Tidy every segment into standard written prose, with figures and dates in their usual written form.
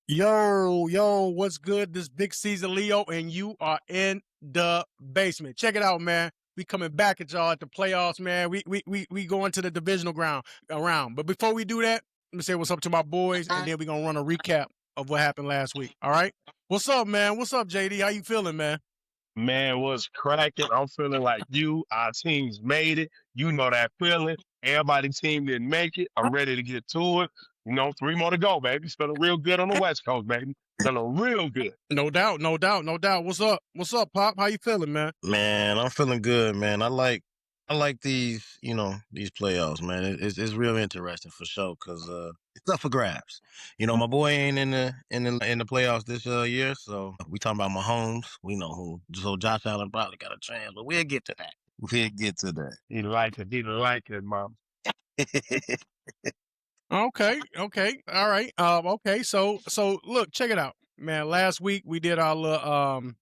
Yo, what's good? This big season, Leo, and you are in the basement. Check it out, man. We coming back at y'all at the playoffs, man. We going to the divisional round. But before we do that, let me say what's up to my boys, and then we gonna run a recap of what happened last week. All right. What's up, man? What's up, JD? How you feeling, man? Man, what's cracking? I'm feeling like you. Our team's made it. You know that feeling. Everybody's team didn't make it. I'm ready to get to it. Three more to go, baby. It's feeling real good on the West Coast, baby. Feeling real good. No doubt, no doubt, no doubt. What's up? What's up, Pop? How you feeling, man? Man, I'm feeling good, man. I like these playoffs, man. It's real interesting for sure because it's up for grabs. My boy ain't in the playoffs this year, so we talking about Mahomes. We know who. So Josh Allen probably got a chance, but we'll get to that. We'll get to that. He like it. He like it, mom. Okay, all right. Okay, so look, check it out, man. Last week we did our little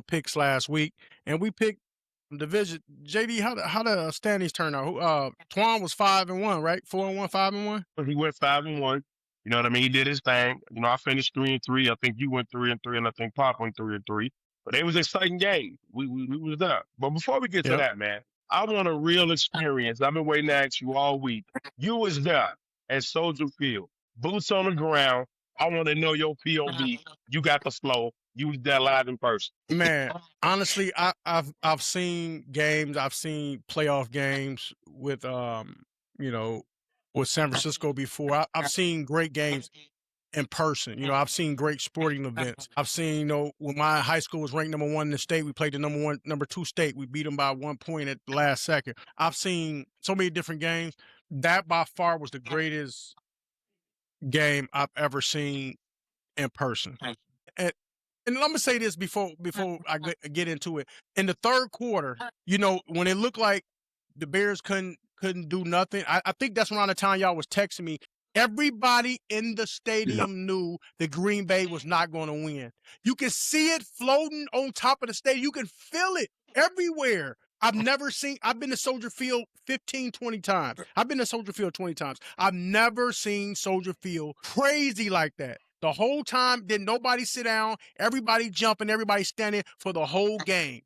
picks last week, and we picked division. JD, how the standings turn out? Twan was 5-1, right? 4-1, 5-1. He went 5-1. You know what I mean? He did his thing. I finished 3-3. I think you went 3-3, and I think Pop went 3-3. But it was an exciting game. We was there. But before we get to Yep. that, man, I want a real experience. I've been waiting to ask you all week. You was there at Soldier Field, boots on the ground. I want to know your POV. You got the flow. You was there live in person. Man, honestly, I've seen games. I've seen playoff games with you know, with San Francisco before. I've seen great games in person. I've seen great sporting events. I've seen, when my high school was ranked number 1 in the state, we played the number 2 state. We beat them by 1 point at the last second. I've seen so many different games. That by far was the greatest game I've ever seen in person. And let me say this before I get into it. In the third quarter, when it looked like the Bears couldn't do nothing, I think that's around the time y'all was texting me. Everybody in the stadium knew that Green Bay was not going to win. You can see it floating on top of the stadium. You can feel it everywhere. I've been to Soldier Field 15, 20 times. I've been to Soldier Field 20 times. I've never seen Soldier Field crazy like that. The whole time, didn't nobody sit down, everybody jumping, everybody standing for the whole game.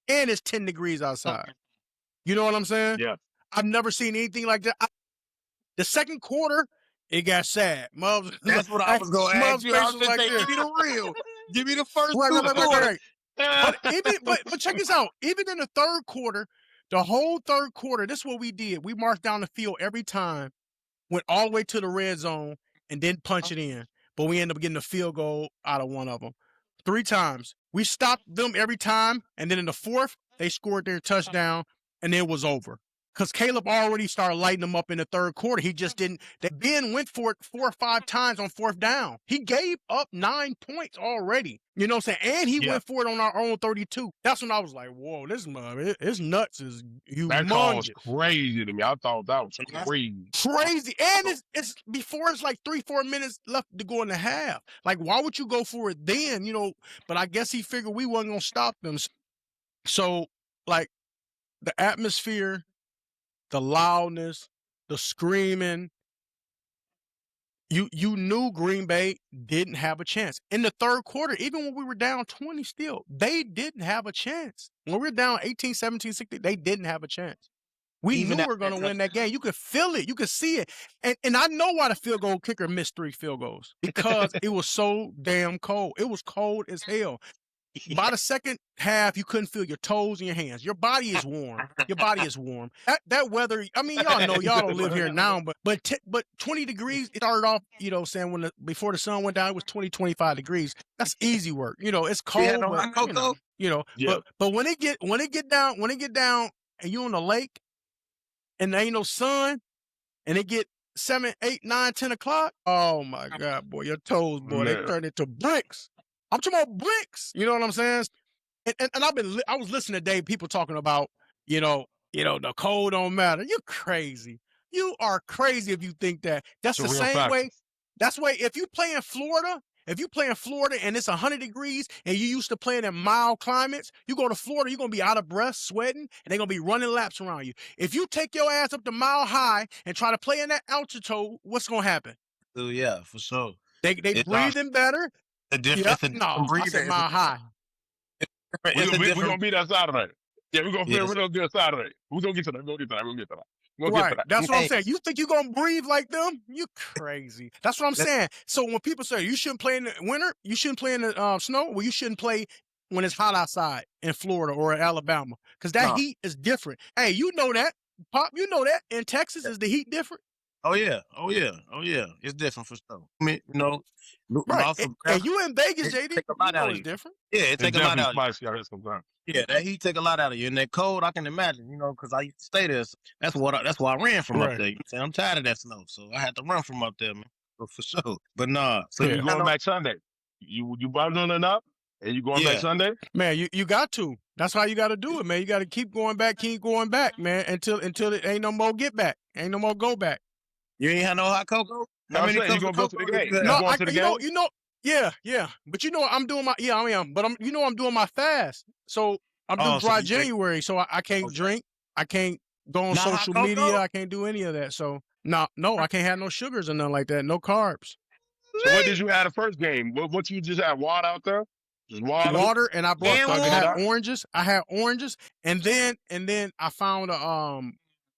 And it's 10 degrees outside. You know what I'm saying? Yeah. I've never seen anything like that. The second quarter, it got sad. That's what I was going to ask you. I was faces just like saying, this. give me the real. Give me the first Right, two right. quarters. But check this out. Even in the third quarter, the whole third quarter, this is what we did. We marched down the field every time, went all the way to the red zone, and didn't punch it in. But we ended up getting a field goal out of one of them. 3 times. We stopped them every time, and then in the fourth, they scored their touchdown, and it was over. Because Caleb already started lighting them up in the third quarter. He just didn't. Ben went for it 4 or 5 times on fourth down. He gave up 9 points already. You know what I'm saying? And he went for it on our own 32. That's when I was like, whoa, this his nuts is humongous. That call was crazy to me. I thought that was crazy. Crazy. And it's before it's like 3-4 minutes left to go in the half. Like, why would you go for it then? But I guess he figured we wasn't gonna stop them. So, like, the atmosphere, the loudness, the screaming. You knew Green Bay didn't have a chance. In the third quarter, even when we were down 20 still, they didn't have a chance. When we were down 18, 17, 16, they didn't have a chance. We knew we were going to win that game. You could feel it. You could see it. And I know why the field goal kicker missed 3 field goals. Because it was so damn cold. It was cold as hell. By the second half, you couldn't feel your toes and your hands. Your body is warm. Your body is warm. That weather, I mean, y'all know, y'all don't live here now, but 20 degrees, it started off, when before the sun went down, it was 20, 25 degrees. That's easy work. It's cold, but when it get down and you on the lake and there ain't no sun and it get 7, 8, 9, 10 o'clock, oh my God, boy, your toes, boy, they turn into bricks. I'm talking about bricks. You know what I'm saying? And I was listening today, people talking about, the cold don't matter. You're crazy. You are crazy if you think that. That's the same way. That's why if you play in Florida and it's 100 degrees and you used to playing in mild climates, you go to Florida, you're going to be out of breath, sweating, and they're going to be running laps around you. If you take your ass up to Mile High and try to play in that altitude, what's going to happen? Yeah, for sure. They It's breathing better. a different. Yep. It's a No, different I breed. said mile high. It's a We're different. gonna beat that Saturday. Yeah, we're gonna play Yes. real good Saturday. We're gonna get to that. We're gonna get to that. We're gonna get to that. We're gonna get to Right. that. That's what I'm Hey, saying. You think you're gonna breathe like them? You crazy. That's what I'm Let's- saying. So when people say you shouldn't play in the winter, you shouldn't play in the snow, well, you shouldn't play when it's hot outside in Florida or Alabama. Because that No. heat is different. Hey, you know that. Pop, you know that. In Texas, is the heat different? Oh yeah. It's different for sure. I mean, Right. also And you in Vegas, it JD, take a you lot know out of it's you. different. Yeah, it It's take a lot definitely out of you. spicy out here sometimes. Yeah, that heat take a lot out of you. And that cold, I can imagine, because I used to stay there. So that's why I ran from up Right. there. You know what I'm saying? I'm tired of that snow. So I had to run from up there, man. For sure. But nah. So Yeah. you going back Sunday? You bundling it up and you going back Yeah. Sunday? Man, you got to. That's how you got to do it, man. You got to keep going back, man, until it ain't no more get back. Ain't no more go back. You ain't had no hot cocoa? No, How I'm many saying you cups of gonna go to cocoa the did game. you You have? going to the game? Yeah. But I'm doing my I am. But I'm doing my fast. So I'm doing Oh, so dry you drink- January. So I can't Okay. drink. I can't go on Not hot social cocoa? media. I can't do any of that. So no, I can't have no sugars or nothing like that. No carbs. So what did you have the first game? What you just had water out there? Just water. Water, and I brought And I Sucking it had up? oranges. I had oranges, and then I found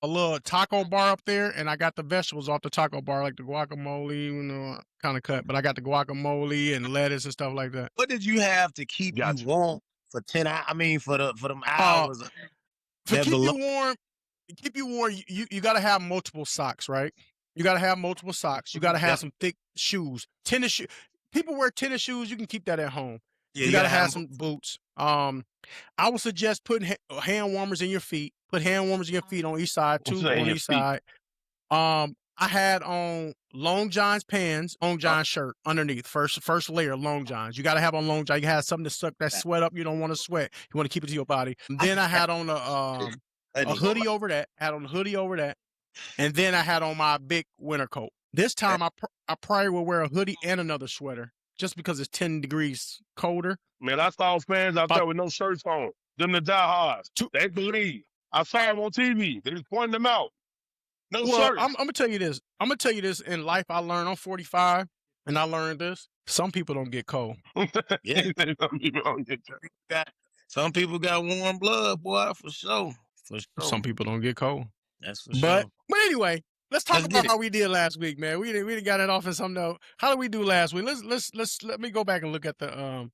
a little taco bar up there, and I got the vegetables off the taco bar, like the guacamole, kind of cut, but I got the guacamole and lettuce and stuff like that. what did you have to keep Gotcha. you warm for 10 hours? I mean, for them hours. To that keep below- you warm, you got to have multiple socks, right? You got to have multiple socks. You got to have Yep. some thick shoes. Tennis shoes. People wear tennis shoes. You can keep that at home. Yeah, You got to gotta have some boots. I would suggest putting hand warmers in your feet. Put hand warmers in your feet on each side, What's two that in on your each feet? side. I had on Long John's pants, Long John shirt underneath. First layer, Long John's. You got to have on Long John. You have something to suck that sweat up. You don't want to sweat. You want to keep it to your body. And then I had on a hoodie over that. Had on a hoodie over that, and then I had on my big winter coat. This time I probably will wear a hoodie and another sweater, just because it's 10 degrees colder. Man, I saw fans out there with no shirts on. Them the diehards. They believe. I saw them on TV. They just pointing them out. No Well, shirts. I'm gonna tell you this. I'm gonna tell you this. In life, I learned. I'm 45, and I learned this. Some people don't get cold. Yeah. Some people don't get that. Some people got warm blood, boy, for sure. For sure. Some people don't get cold. That's for But sure. anyway, let's talk Let's about get it. how we did last week, man. We didn't got it off in something else. How did we do last week? Let me go back and look at the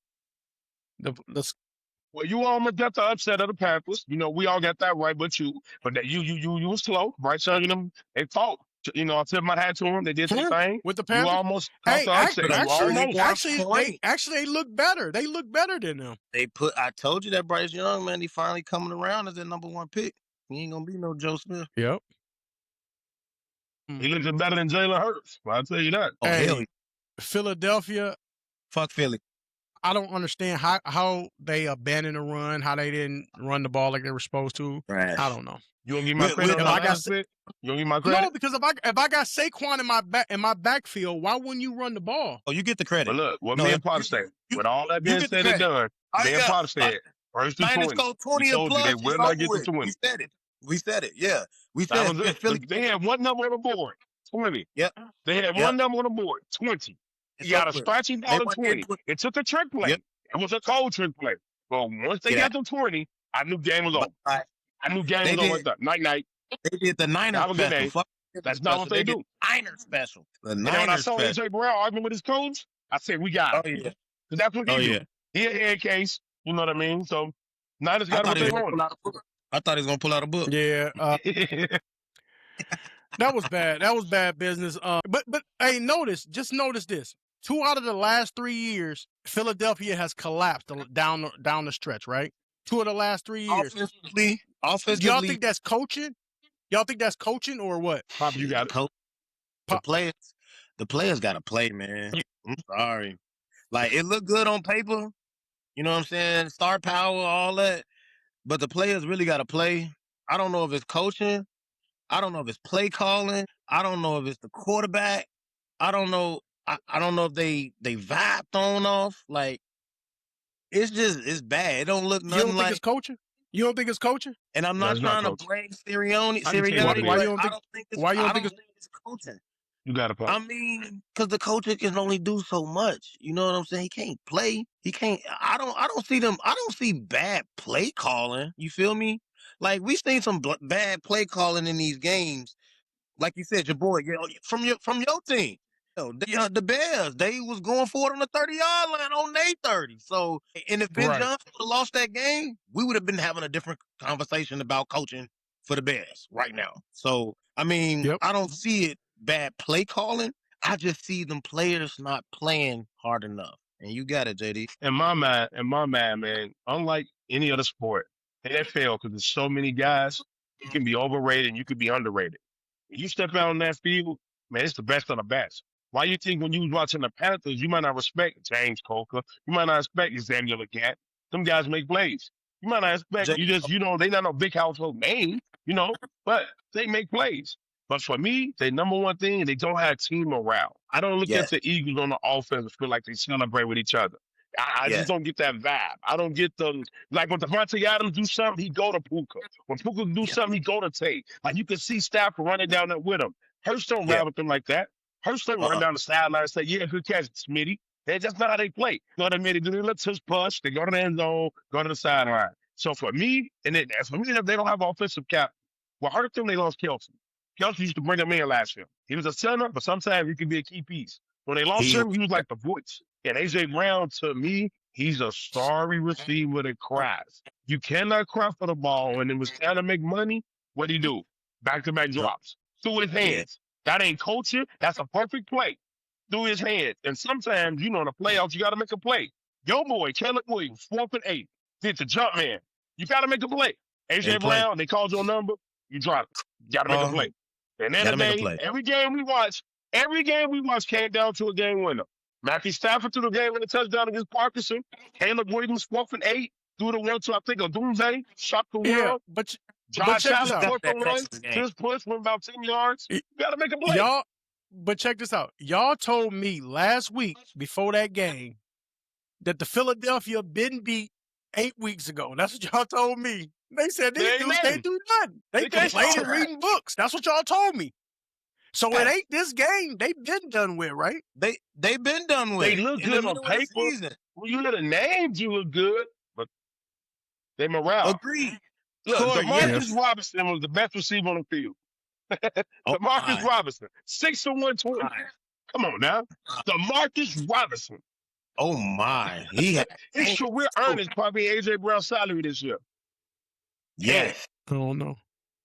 Well, you almost got the upset of the Panthers. We all got that right, but you. But that you was slow, right? So them they fought. I tipped my hat to them. They did their thing. with the You Panthers. almost caught Hey, the upset. You almost. actually, they look better. They look better than them. I told you that Bryce Young, man, he finally coming around as their number one pick. He ain't gonna be no Joe Smith. Yep. He looks better than Jalen Hurts. I'll tell you that. Oh, hell Hey, yeah. Philadelphia. Fuck Philly. I don't understand how they abandoned the run, how they didn't run the ball like they were supposed to. Trash. I don't know. You gonna give me my credit on that aspect? You gonna give me my credit? No, because if I got Saquon in my backfield, why wouldn't you run the ball? Oh, you get the credit. But look, what No, me and Potter said, with all that being get the said and credit. done, me and Potter said, first to Niners 20. go 20 We and told you plus. they will it's not over get to with. 20. We said it. Yeah. We That said was it. Philly. They had one number on the board, 20. Yep. They had one number on the board, 20. It's You got a over with. scratching They ball at went 20. into it. It took a trick play. Yep. It was a cold trick play. But once they Yeah. got to 20, I knew game was over. But, I knew game They was over. did. At that. Night. they did the Niners Have a good special. day. Fuck That's special. not what they did do. Niners special. The And then when I Niners saw special. AJ Brown arguing with his coach, I said, we got Oh, it. yeah. Because that's what he Oh, do. yeah. He a head case. You know what I mean? So, Niners I got thought what he they was gonna wanted. pull out a book. I thought he was gonna pull out a book. Yeah, that was bad. That was bad business. But hey, just notice this. 2 out of the last 3 years, Philadelphia has collapsed down the stretch, right? 2 of the last 3 years. Offensively, Y'all think that's coaching? Y'all think that's coaching or what? Pop, you got it. The players got to play, man. I'm sorry. Like, it looked good on paper. You know what I'm saying? Star power, all that. But the players really got to play. I don't know if it's coaching. I don't know if it's play calling. I don't know if it's the quarterback. I don't know. I don't know if they vibe thrown off. Like, it's bad. It don't look You nothing don't think like. it's coaching? You don't think it's coaching? And I'm not That's not trying to coaching. blame Sirianni. I can tell you what it but is. I don't think it's. Why you don't I think don't think it's coaching. You got to play. I mean, because the coach can only do so much. You know what I'm saying? He can't play. He can't. I don't see them. I don't see bad play calling. You feel me? Like we seen some bad play calling in these games. Like you said, your boy, from your team. The Bears, they was going for it on the 30-yard line on their 30. So, and if Ben Right. Johnson would have lost that game, we would have been having a different conversation about coaching for the Bears right now. So, I mean, Yep. I don't see it bad play calling. I just see them players not playing hard enough. And you got it, JD. In my mind, man, unlike any other sport, NFL, because there's so many guys, you can be overrated and you can be underrated. When you step out on that field, man, it's the best of the best. Why you think when you was watching the Panthers, you might not respect James Coker, you might not respect Samuel Leggett. Them guys make plays. You might not expect they not no big household name, but they make plays. But for me, the number one thing, they don't have team morale. I don't look at the Eagles on the offense and feel like they celebrate with each other. I just don't get that vibe. I don't get like when Devontae Adams do something, he go to Puka. When Puka do something, he go to Tate. Like you can see Stafford running down there with him. Hurst don't ride with them like that. Hurst don't run down the sideline and say, yeah, good catch, Smitty. That's just not how they play. You know what I mean? They do their little tush push. They go to the end zone, go to the sideline. So for me, they don't have offensive cap. Well, hurt them, they lost Kelsey. Kelsey used to bring him in last year. He was a center, but sometimes he could be a key piece. When they lost him, he was like the voice. And A.J. Brown, to me, he's a sorry receiver that cries. You cannot cry for the ball. And it was time to make money. What do you do? Back-to-back drops. Through his hands. That ain't coaching. That's a perfect play. Through his hands. And sometimes, in the playoffs, you got to make a play. Your boy, Caleb Williams, 4th and 8, did the jump man. You got to make a play. A.J. Brown, they called your number. You drop it. You got to make a play. And then every game we watch came down to a game winner. Matthew Stafford threw the game in the touchdown against Parkinson. Caleb Williams, 4th and 8, threw the one to, I think, a Doomsday, shocked the world. But Josh check this Allen, out. 4th and 1, his push went about 10 yards. You got to make a play. But check this out. Y'all told me last week before that game that the Philadelphia been beat 8 weeks ago. That's what y'all told me. They said these dudes can't do nothing. They playing and reading books. That's what y'all told me. So it ain't this game. They've been done with, right? They've been done with. They look good on paper. When you look at the names, you look good, but they morale. Agreed. Look, DeMarcus Robinson was the best receiver on the field. DeMarcus Robinson, 6 of 120. Come on now. DeMarcus Robinson. Oh my. His career earnings probably A.J. Brown's salary this year. Yes. I don't know.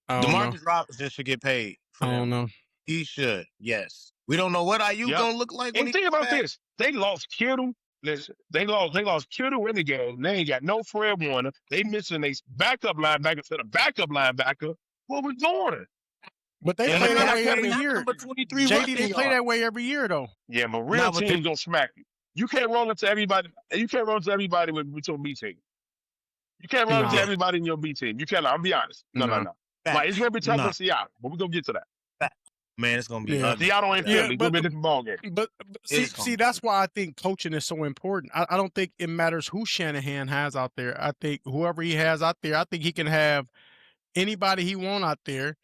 DeMarcus Robinson should get paid. I don't know. He should. Yes. We don't know what IU gonna look like. And think about this. They lost Kittle. Listen, they lost Kittle in the game. They ain't got no Fred Warner. They missing a backup linebacker instead of backup linebacker. What we doing? But they play that way every year. JD, they play that way every year though. Yeah, but real teams don't smack you. You can't roll into everybody. You can't roll into everybody with your B team. You can't roll into everybody in your B team. You can't. I'll be honest. No. Like it's gonna be tough for Seattle, but we're gonna get to that. Man, it's gonna be ugly. Seattle ain't Philly. It's gonna be a different ball game. But see, that's why I think coaching is so important. I don't think it matters who Shanahan has out there. I think whoever he has out there, I think he can have anybody he want out there,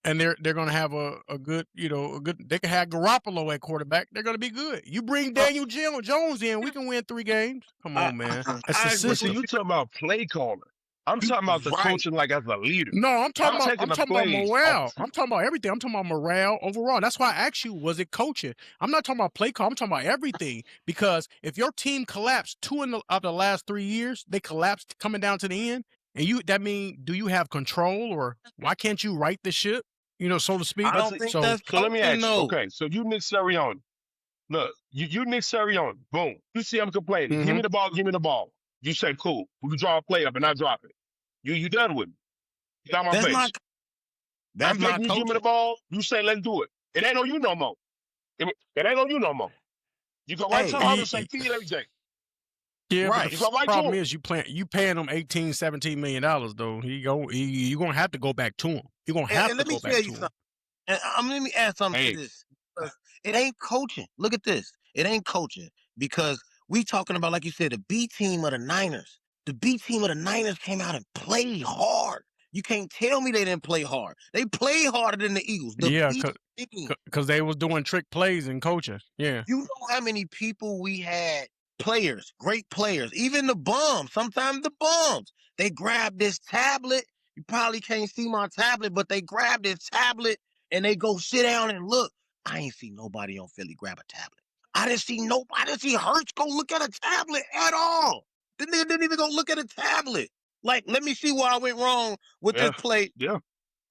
and they're gonna have a good, they can have Garoppolo at quarterback. They're gonna be good. You bring Daniel Jones in, we can win 3 games. Come on, man. That's the system. You talking about play calling. I'm talking about the coaching like as a leader. No, I'm talking about morale. I'm talking about everything. I'm talking about morale overall. That's why I asked you, was it coaching? I'm not talking about play call. I'm talking about everything. Because if your team collapsed 2 of the last 3 years, they collapsed coming down to the end, and that mean, do you have control, or why can't you right the ship, so to speak? I don't think that's so let me ask you. Okay, so you Nick Sirianni. Look, you Nick Sirianni. Boom. You see I'm complaining. Mm-hmm. Give me the ball. You say, cool. We can draw a play up and I drop it. You done with me. Get out my face. That's not you give me the ball. You say, let's do it. It ain't on you no more. It ain't on you no more. You go right to him and say, feed everything. Yeah, right. But the problem is you paying them $18-17 million though. You're gonna have to go back to him. You're gonna have to go back to him. And let me add something to this. It ain't coaching. Look at this. It ain't coaching because we talking about, like you said, the B team of the Niners. The B team of the Niners came out and played hard. You can't tell me they didn't play hard. They played harder than the Eagles. Yeah, Team. because they was doing trick plays and coaching. Yeah. You know how many people we had, players, great players, even the bums, sometimes the bums, they grab this tablet. You probably can't see my tablet, but they grab this tablet and they go sit down and look. I ain't see nobody on Philly grab a tablet. I didn't see nobody. I didn't see Hurts go look at a tablet at all. The nigga didn't even go look at a tablet. Like, let me see where I went wrong with this play. Yeah.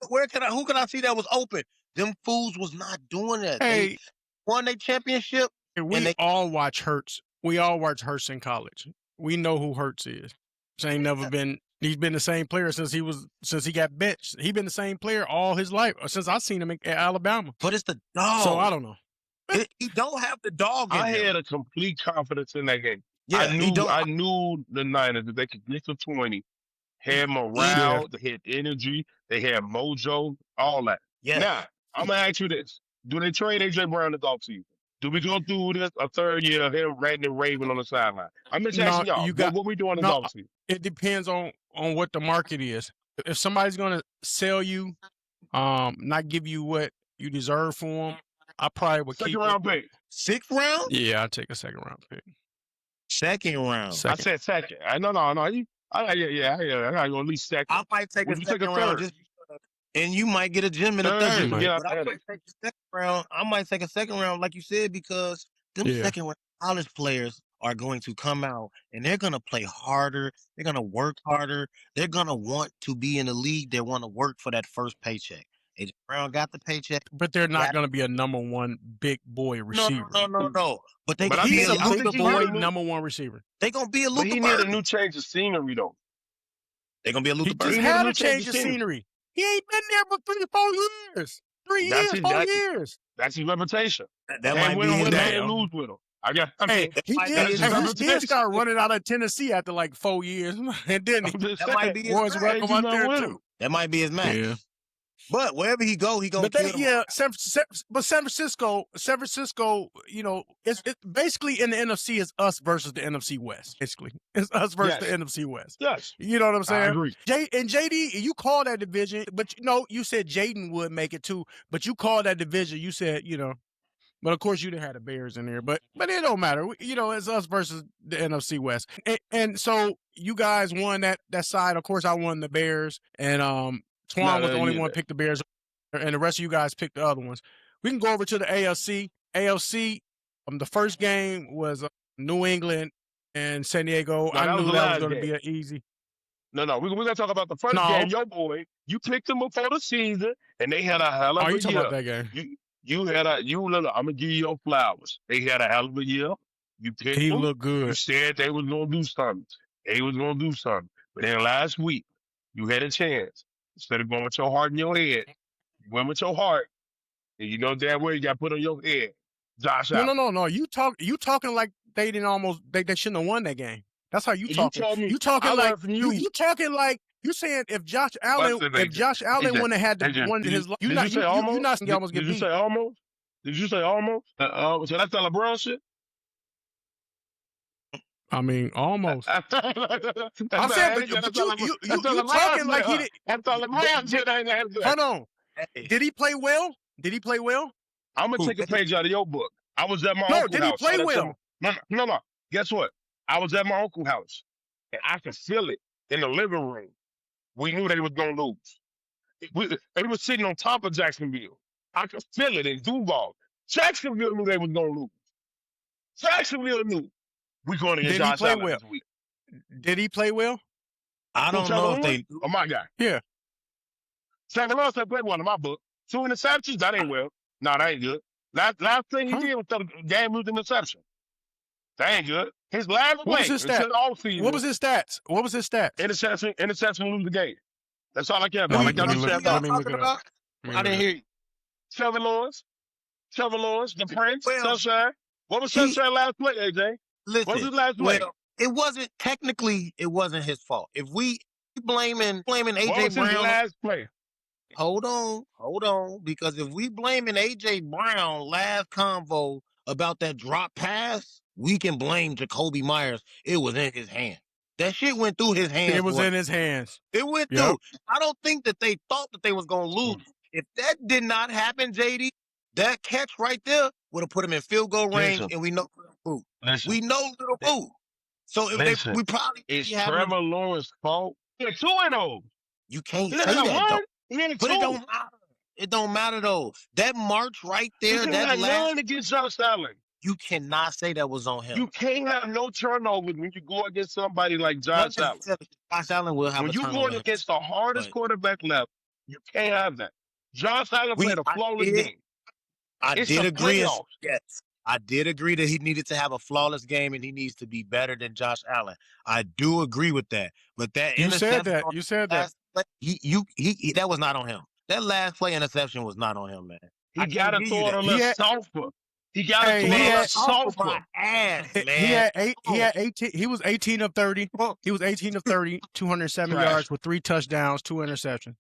Who can I see that was open? Them fools was not doing that. Hey, they won their championship. We all watch Hurts. We all watch Hurts in college. We know who Hurts is. He's been the same player since he got benched. He's been the same player all his life, since I seen him at Alabama. But it's the dog. So I don't know. He don't have the dog in I him. had a complete confidence in that game. Yeah, I knew the Niners that they could get to 20, had morale, they had energy, they had mojo, all that. Yeah. Now, I'm going to ask you this. Do they trade A.J. Brown this offseason? Do we go through this a third year of him ranting and raving on the sideline? I'm just asking y'all, what we doing this offseason? It depends on what the market is. If somebody's going to sell you, not give you what you deserve for them, I probably would keep second round pick. 6th round? Yeah, I'd take a second round pick. Second round. I said second. No. I got to go at least second. I might take a second round just because, and you might get a gem in the third. Yeah, but I might take a second round. I might take a second round, like you said, because them second round college players are going to come out and they're going to play harder. They're going to work harder. They're going to want to be in the league. They want to work for that first paycheck. AJ Brown got the paycheck, but they're not going to be a number one big boy receiver. No. But they can be a Luka boy number one receiver. They gonna be a Luka. But he need a new change of scenery though. They gonna be a Luka. He just had a change of scenery. He ain't been there for 3-4 years. 4 years. That's his reputation. That might be his name. Lose with him. He did start running out of Tennessee after like 4 years, and then that might be his welcome out there too. That might be his match. Yeah. But wherever he go, he gonna kill him. San Francisco, you know, it's basically in the NFC is us versus the NFC West. Basically, it's us versus the NFC West. Yes, you know what I'm saying. I agree. JD, you call that division, but you said Jaden would make it too. But you called that division. You said, but of course you didn't have the Bears in there. But it don't matter. It's us versus the NFC West. And so you guys won that side. Of course, I won the Bears, and Twan was the only one who picked the Bears, and the rest of you guys picked the other ones. We can go over to the AFC. The first game was New England and San Diego. I knew that was going to be an easy. No, we're going to talk about the first game. Your boy, you picked them before the season, and they had a hell of a year. You talking about that game? I'm going to give you your flowers. They had a hell of a year. You picked them. He looked good. You said they was going to do something. But then last week, you had a chance. Instead of going with your heart in your head, you went with your heart, and you know damn well you got put on your head. Josh Allen. No. You talking like they shouldn't have won that game. That's how you talking. You talking like you saying if Josh Allen wouldn't have had to won his life. You're not almost get beat. Did you say almost? Did you say almost? So that's that LeBron shit. I mean, almost. I said, but you talking like he did. Hold on. Did he play well? I'm going to take a page out of your book. I was at my uncle's house. Did he play well? No. Guess what? I was at my uncle's house, and I could feel it in the living room. We knew they was going to lose. They were sitting on top of Jacksonville. I could feel it in Duval. Jacksonville knew they was going to lose. Jacksonville knew. We're going to get Josh Allen this week. Did he play well? I don't know if they. Oh, my guy. Yeah. Trevor Lawrence played one in my book. 2 interceptions, that ain't well. No, that ain't good. Last thing he did was the game losing interception. That ain't good. His last play. What was his stats? What was his stats? Interception, lose the game. That's all I care about. I didn't hear you. Trevor Lawrence, the Prince, Sunshine. What was Sunshine last play, AJ? Listen, what was his last play? It wasn't his fault. If we blaming AJ what was Brown, his last play? Hold on, because if we blaming AJ Brown last convo about that drop pass, we can blame Jacoby Myers. It was in his hand. That shit went through his hands. It was in his hands. It went through. I don't think that they thought that they was going to lose. If that did not happen, JD, that catch right there would have put him in field goal range, and we know Little Boo. We know Little Boo. So if we probably it's Trevor Lawrence's fault. He had 2 of those. You can't say that, though. But it don't matter. It don't matter, though. That march right there, that last against Josh Allen. You cannot say that was on him. You can't have no turnovers when you go against somebody like Josh Allen. Josh Allen will have when you're going against the hardest quarterback left, you can't have that. Josh Allen played a flawless game. I did agree. Yes, I did agree that he needed to have a flawless game and he needs to be better than Josh Allen. I do agree with that. But that you said that. You said that. He that was not on him. That last play interception was not on him, man. He got to throw it a little softer. He got to throw it softer. He had 18. He was 18 of 30. He was 18 of 30, 207 yards with 3 touchdowns, 2 interceptions.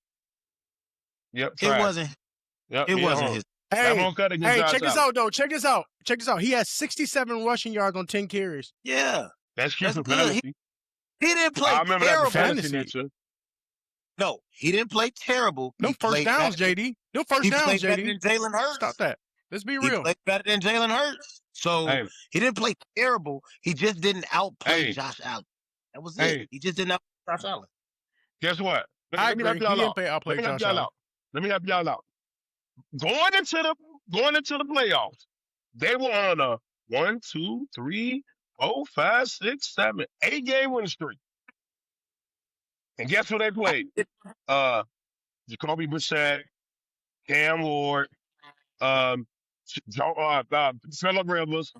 Yep. It wasn't. Yep. It wasn't his. Hey, check this out, though. Check this out. He has 67 rushing yards on 10 carries. Yeah. That's good. He didn't play terrible. No, he didn't play terrible. No first downs, JD. No first downs, JD. Better than Jalen Hurts. Stop that. Let's be real. He played better than Jalen Hurts. So he didn't play terrible. He just didn't outplay Josh Allen. That was it. He just didn't outplay Josh Allen. Guess what? Let me help y'all out. Let me help y'all out. Going into the playoffs, they were on a 1, 2, 3, 4, 5, 6, 7, 8 game winning streak. And guess who they played? Jacoby Brissett, Cam Ward, Phillip Rivers,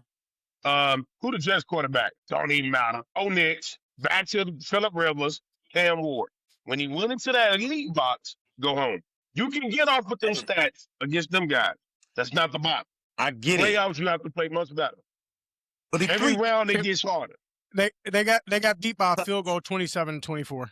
who the Jets quarterback? Don't even matter. Nix, back to Phillip Rivers, Cam Ward. When he went into that elite box, go home. You can get off with them stats against them guys. That's not the bottom. I get it. Playoffs, you have to play much better. But every round it gets harder. They got beat by a field goal, 27-24.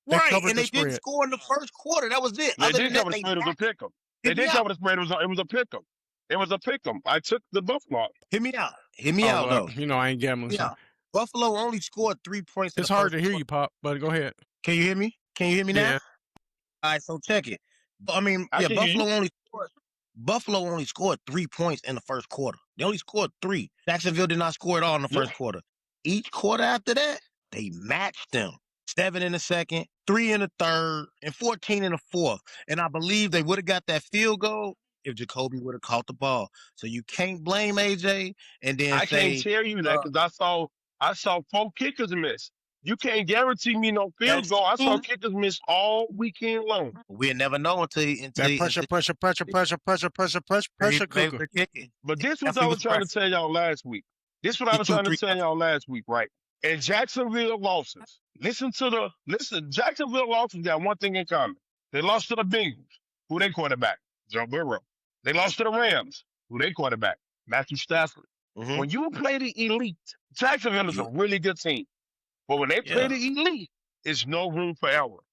Right, and they didn't score in the first quarter. That was it. They did cover the spread. It was a pick 'em. They did cover the spread. It was a pick 'em. It was a pick 'em. I took the Buffalo. Hear me out. Hear me out, though. You know I ain't gambling. So. Buffalo only scored 3 points. It's hard to hear you, Pop, but go ahead. Can you hear me? Can you hear me now? Yeah. All right, so check it. I mean, Buffalo only scored 3 points in the first quarter. They only scored 3. Jacksonville did not score at all in the first quarter. Each quarter after that, they matched them. 7 in the second, 3 in the third, and 14 in the fourth. And I believe they would have got that field goal if Jacoby would have caught the ball. So you can't blame AJ and then I can't tell you that because I saw 4 kickers miss. You can't guarantee me no field goal. I saw kickers miss all weekend long. We'll never know until pressure cooker. But this was I was trying to tell y'all last week. Right? And Jacksonville losses. Jacksonville losses got one thing in common. They lost to the Bengals. Who they quarterback? Joe Burrow. They lost to the Rams. Who they quarterback? Matthew Stafford. Mm-hmm. When you play the elite, Jacksonville is a really good team. But when they play the elite, it's no room for error.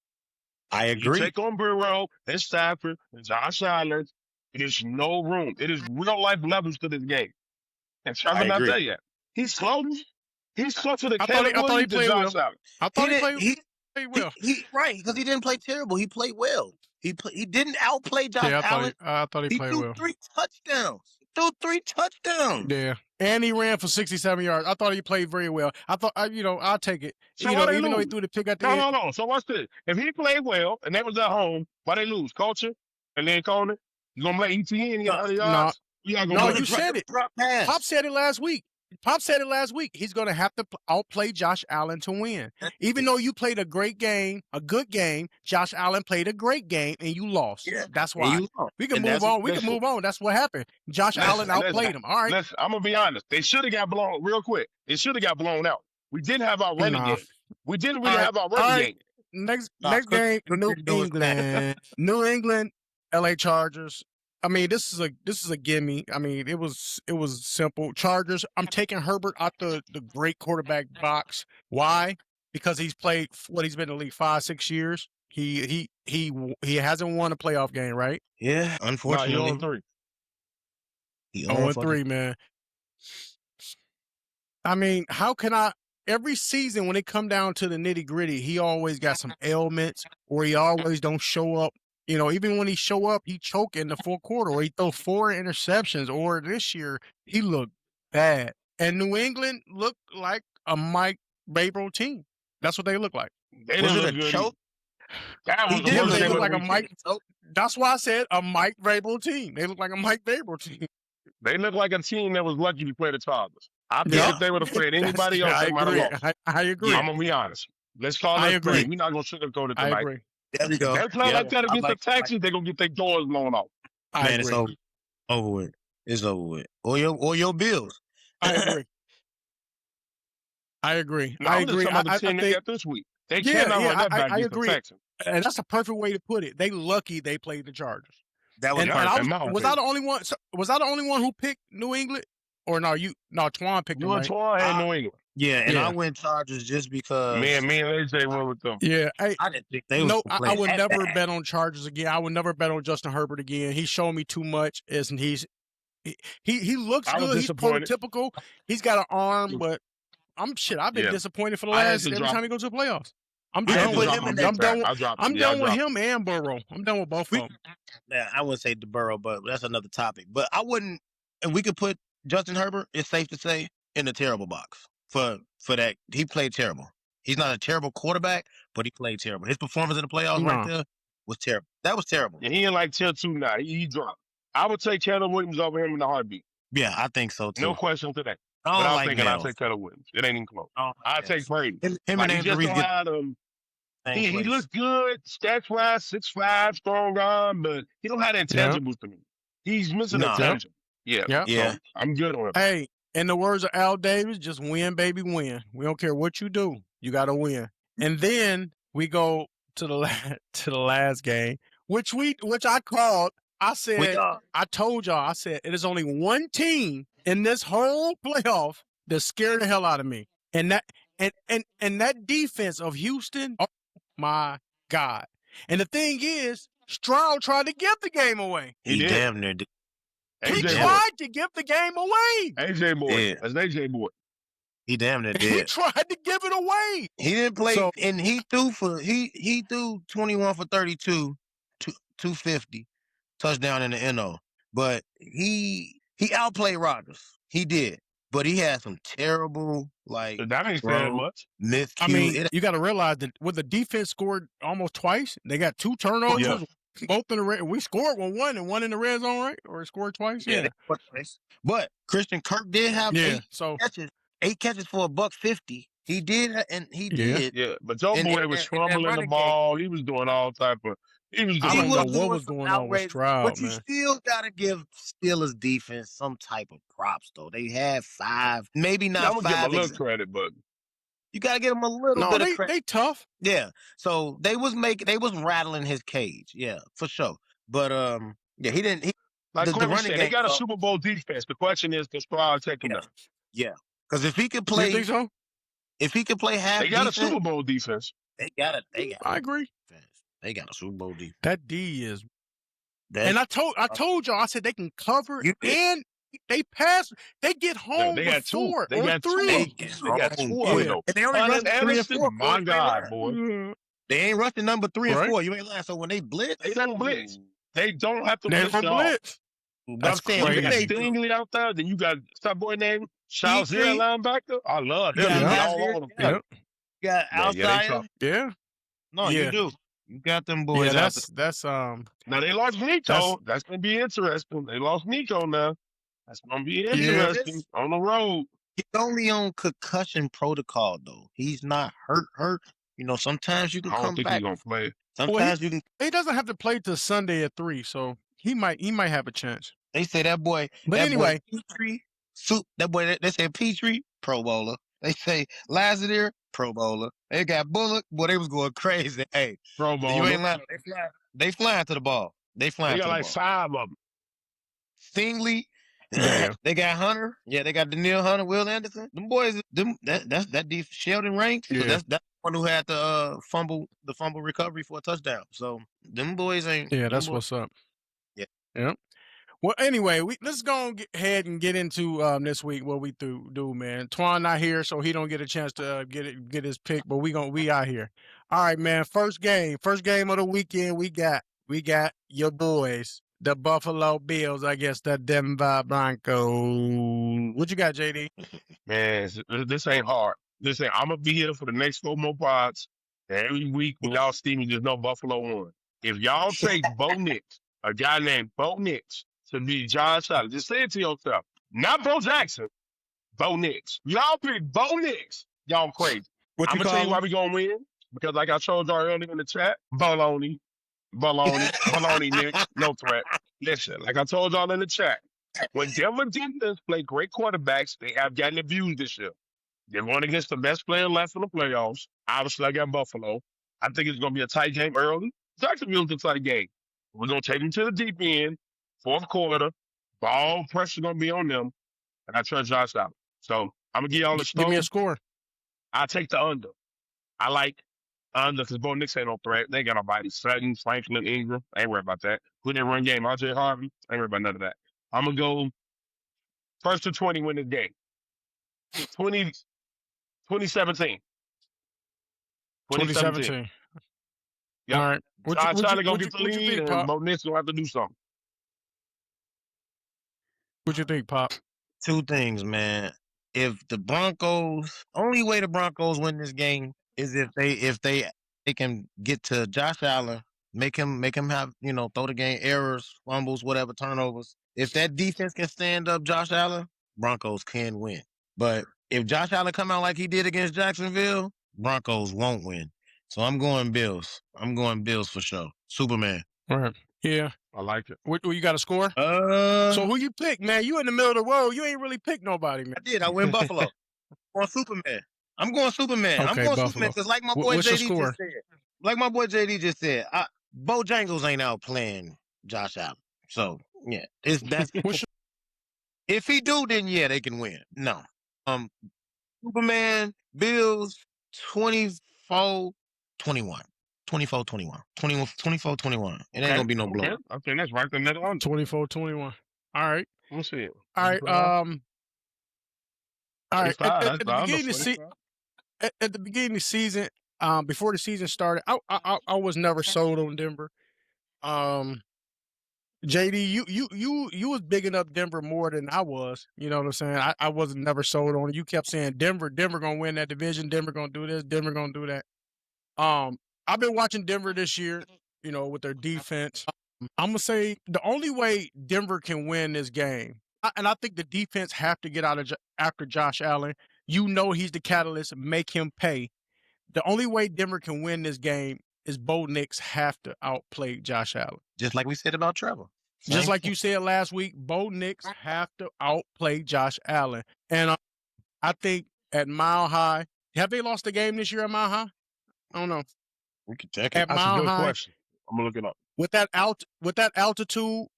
I agree. You take on Burrow and Stafford and Josh Allen, it is no room. It is real life levels to this game. And Trevor not there yet. He's close. He's closer to Caleb Williams than Josh Allen. I thought he played well. Right, because he didn't play terrible. He played well. He didn't outplay Josh Allen. I thought he played well. He threw 3 touchdowns. Yeah. And he ran for 67 yards. I thought he played very well. I thought, I'll take it. So even though he threw the pick at the end. No. So watch this. If he played well and they was at home, why they lose? Culture? And then Conan? You going to let ETN get 100 yards? No, you said it. Pop said it last week. He's going to have to outplay Josh Allen to win. Even though you played a great game, a good game, Josh Allen played a great game, and you lost. Yeah. That's why. We can move on. That's what happened. Josh Allen outplayed him. All right. Listen, I'm going to be honest. They should have got blown real quick. It should have got blown out. We didn't have our running game. We didn't really have our running game. Next game, New England, LA Chargers. I mean, this is a gimme. I mean, it was simple. Chargers. I'm taking Herbert out the great quarterback box. Why? Because he's played he's been in the league 5-6 years. He hasn't won a playoff game, right? Yeah, unfortunately. No, he's 0-3. 0-3, man. I mean, how can I? every season when it come down to the nitty gritty, he always got some ailments, or he always don't show up. Even when he show up, he choke in the fourth quarter, or he throw 4 interceptions. Or this year, he looked bad. And New England looked like a Mike Vrabel team. That's what they look like. They Was didn't it look a good. choke? That was the Yeah, worst they game look of like the a Mike. weekend. That's why I said a Mike Vrabel team. They look like a Mike Vrabel team. They look like a team that was lucky to play the Chargers. I think Yeah. if they would have played anybody else, I they might have agree. lost. I agree. I'm gonna be honest. Let's call I it agree. straight. We're not gonna sugarcoat it I tonight. agree. There we If go. they play Yeah, like that I against like- the Texans, they're gonna get their doors blown off. I Man, it's agree. over with. It's over with. Or your Bills. I agree. I agree. No, I I'm just agree. talking about the I team they think, got this week. They Yeah, cannot yeah, run that back I against the agree. Texans. and that's a perfect way to put it. They lucky they played the Chargers. That was And, Yeah, and perfect. I in my was I opinion. the only one? Was I the only one who picked New England? Or no? Twan picked them, You and right? Twan had New England. Yeah, and Yeah. I went Chargers just because Me and AJ went with them. Yeah. Hey, I didn't think they was no, gonna I play would that never bad. bet on Chargers again. I would never bet on Justin Herbert again. He's showing me too much. He looks I was good. He's disappointed. prototypical. He's got an arm, but I've been Yeah. disappointed for the I had last to every drop time he goes to the playoffs. I'm We I can done had to put with drop him my in him. that big I'm done time. with I dropped I'm him. Yeah, I done with dropped him and Burrow. I'm done with both We- of them. Now, I wouldn't say the Burrow, but that's another topic. But I wouldn't, and we could put Justin Herbert, it's safe to say, in the terrible box for that. He played terrible. He's not a terrible quarterback, but he played terrible. His performance in the playoffs right No. there was terrible. That was terrible. And he in like tier 2 now. He dropped. I would take Caleb Williams over him in a heartbeat. Yeah, I think so too. No question today. I don't But I'm like thinking I'll Mills. take Caleb Williams. It ain't even close. I don't like I'll Mills. take Brady. Him Like, and he just Andrews don't get have same he place. looks good, stats wise, 6'5", strong arm, but he don't have the intangibles to me. He's missing Nah. intangible. Yeah. Yep. Yeah. So I'm good on him. Hey, in the words of Al Davis, just win, baby, win. We don't care what you do. You got to win. And then we go to the last game, which I called. I said, I told y'all, I said, it is only one team in this whole playoff that scared the hell out of me. And that defense of Houston, oh my God. And the thing is, Stroud tried to give the game away. He did. damn near did. He AJ tried to give the game away. boy. AJ boy. Yeah. That's an AJ boy. He damn near He did. tried to give it away. He didn't play, So- and he threw 21 for 32, 250 touchdown in the NO. But he outplayed Rodgers. He did, but he had some terrible That ain't saying much. miscue. I mean, you got to realize that with the defense scored almost twice, they got 2 turnovers, Yeah. both in the red. We scored one and one in the red zone, right? Or scored twice? they scored twice. But Christian Kirk did have Yeah. So 8 catches for $150. He did, and he Yeah. did. Yeah, but your And- boy and- was and that scrambling the running ball. He was doing all type of. He was I doing don't know was what doing was some going on with outrageous- Stroud, But you man. still gotta give Steelers defense some type of props, though. They had 5, maybe I'm not gonna give him 5. a little credit, but You gotta give them a little No, bit of credit. they tough. Yeah. So they was rattling his cage. Yeah, for sure. But yeah, he didn't. like The Quentin running said, they game, got a though. Super Bowl defense. The question is, can Stroud take him down? Yeah, because if he could You play, think so? half, They got defense, a Super Bowl defense. They got it. I agree. They got a Super Bowl defense. That D is. That's- And I told y'all, I said they can cover You did. and they pass. They get home They with got 2. 4 They or got 2. 3. They got 2 Yeah. of them. And they only Hunter rushed 3 and Anderson, 4. my God, boy. They ain't rushing number 3 and Right. 4. You ain't lying. So when they blitz, They don't blitz. They don't have to They blitz don't at all. blitz. But That's I'm saying, You crazy. when got they Stingley out there. Then you got that boy named Charles Petrie. linebacker. I love him. Yeah, He yeah. all over them. Yeah. Yep. you got Yeah, they outside. tough. Yeah. No, Yeah. you do. You got them boys Yeah, out there. that's Now they lost Nico. That's gonna be interesting. They lost Nico now. That's gonna be interesting on the road. He's only on concussion protocol though. He's not hurt. You know, sometimes you can I don't come think back. he's gonna play. Sometimes you can. He doesn't have to play till Sunday at 3, so he might have a chance. They say that boy. But that anyway, boy Petrie, that boy. They say Petrie, Pro Bowler. They say Lazadier, Pro Bowler. They got Bullock. Boy, they was going crazy. Hey, Pro you Bowl. ain't lying. They flying to the ball. They flying They to got the like ball. 5 of them. Stingley. Yeah. They got Hunter. Yeah, they got Daniil Hunter, Will Anderson. Them boys, that's Sheldon Ranks. Yeah. That's the one who had the fumble recovery for a touchdown. So them boys ain't. Yeah, them that's boys- what's up. Yeah. Yep. Well, anyway, let's go ahead and get into this week what we do, man. Twan not here, so he don't get a chance to get his pick, but we out here. All right, man. First game of the weekend. We got your boys, the Buffalo Bills. I guess the Denver Broncos. What you got, JD? Man, this ain't hard. I'm gonna be here for the next 4 more pods. And every week when y'all see me, just know Buffalo won. If y'all take Bo Nix, a guy named Bo Nix, to be Josh Allen, just say it to yourself. Not Bo Jackson, Bo Nix. Y'all pick Bo Nix. Y'all crazy. What I'm you gonna tell you call why him? we gonna win. Because like I told y'all earlier in the chat, baloney, Nix, no threat. Listen, like I told y'all in the chat, when Denver defense play great quarterbacks, they have gotten abused this year. They're going against the best player left in the playoffs. Obviously, I got Buffalo. I think it's going to be a tight game early. Jacksonville's a tight game. We're going to take them to the deep end, fourth quarter. Ball pressure going to be on them. And I trust Josh Allen. So I'm going to give y'all the Give me a score. score. I take the under. I like under because Bo Nix ain't no threat. They got nobody. Sutton, Franklin, Ingram. I ain't worried about that. Who didn't run game? RJ Harvey. I ain't worried about none of that. I'm going to go first to 20 win this game. 2017. 2017. Yep. All right. Josh Allen gonna get the What you lead, think, and Pop? Bo Nix gonna have to do something. What you think, Pop? Two things, man. If the Broncos, only way the Broncos win this game is if they can get to Josh Allen, make him have, throw the game, errors, fumbles, whatever, turnovers. If that defense can stand up Josh Allen, Broncos can win. But if Josh Allen come out like he did against Jacksonville, Broncos won't win. So I'm going Bills. I'm going Bills for sure. Superman. All right. Yeah. I like it. What you got a score? So who you pick, man? You in the middle of the world. You ain't really picked nobody, man. I did. I went Buffalo. I'm going Superman. I'm going Superman. Okay, I'm going Buffalo. Superman because like my boy What's your JD score? just said. Bojangles ain't out playing Josh Allen. So yeah, if he do, then yeah, they can win. No. Superman, Bills, 24-21. 24-21. 24-21. It ain't gonna be no blow. Okay, that's right there. 24-21. All right. We'll see it. All right. All right. At the beginning of the season, before the season started, I was never sold on Denver. JD, you was bigging up Denver more than I was. You know what I'm saying? I wasn't never sold on it. You kept saying Denver gonna win that division. Denver gonna do this. Denver gonna do that. I've been watching Denver this year. With their defense. I'm gonna say the only way Denver can win this game, and I think the defense have to get out of after Josh Allen. He's the catalyst. Make him pay. The only way Denver can win this game is Bo Nix have to outplay Josh Allen. Just like we said about Trevor. Just like you said last week, Bo Nix have to outplay Josh Allen. And I think at Mile High, have they lost the game this year at Mile High? I don't know. We can check At it. That's Mile a good High, question. I'm gonna look it up. with that altitude,